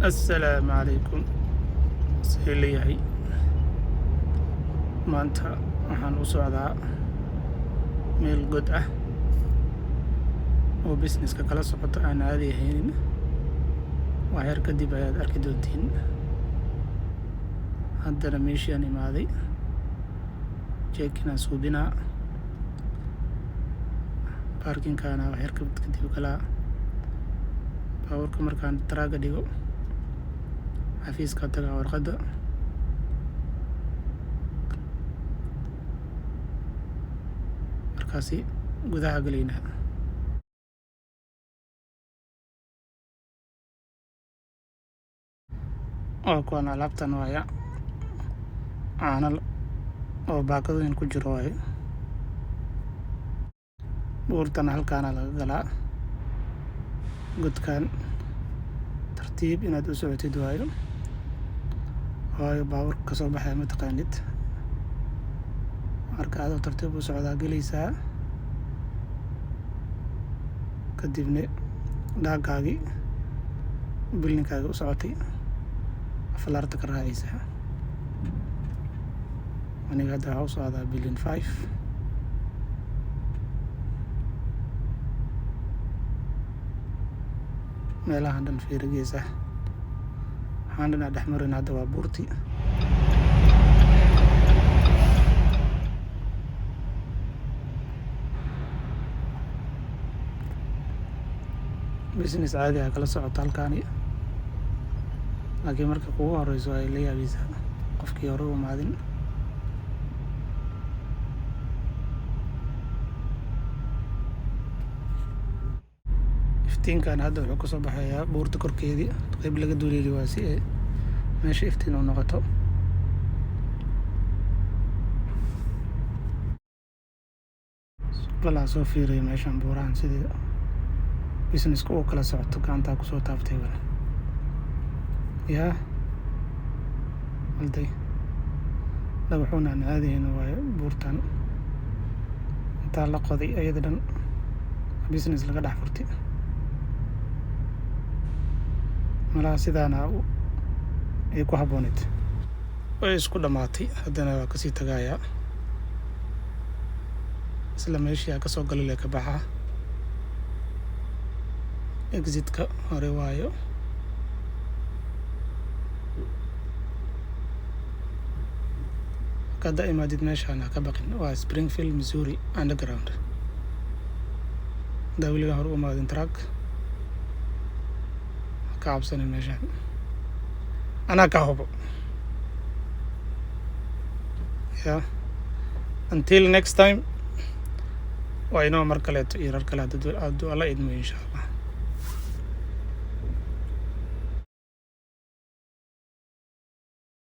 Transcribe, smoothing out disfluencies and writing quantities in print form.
assalaamu calaykum see leeyahay maanta waxaan u socdaa meel god ah oo businesska kala socoto aan caadi ahaynin waxyar kadib ayaad arki doontiin haddana meeshii aan imaaday jeekinaan suubinaa baarkinkaana waxyar kadib kalaa baabuurka markaan taraaga dhigo xafiiska tagaa warqadda markaasi gudaha galaynaa oo kuwan alaabtan waaya caano oo baakadooyin ku jiro waaye buurtana halkaana laga galaa godkaan tartiib inaad u socotid waayo baabuurka kasoo baxaya mataqaanid marka adoo tartiib u socdaa gelaysaa kadibna dhaagaagii bilninkaaga u socotay afalaarta ka raacaysaa aniga hadda waxaa u socdaa bilin 5 meelahan dhan fiirigiisa waxaan dhanaa dhex marin hadda waa buurti business caadi ah kala socoto halkaani laakiin marka kugu horeyso ay la yaabaysaa qofkii hore u imaadin iftiinkan hadda wuxuu kasoo baxayaa buurta korkeedii qayb laga duleeli waa si ay meesha iftiin u noqoto balaa soo fiiraya meeshan buurahan sidii businesska uu kala socoto gacantaa kusoo taabtay wala yaa halday dhagaxuun aan caadihayn waayo buurtan intaa la qoday ayada dhan business laga dhex furtay malaha sidaana ay ku habbooneed way isku dhammaatay haddana waa kasii tagaayaa isla meeshii aa kasoo galile ka baxaa exitka hore waayo hadda imaadid meeshaan ha ka baqin waa Springfield Missouri underground haddaa weliga hore u imaadin truck ka cabsanin meeshaan anaa ka hubo yeah until next time waa inoo mar kaleeto iyo rar kale hadduu alla idmo insha allah.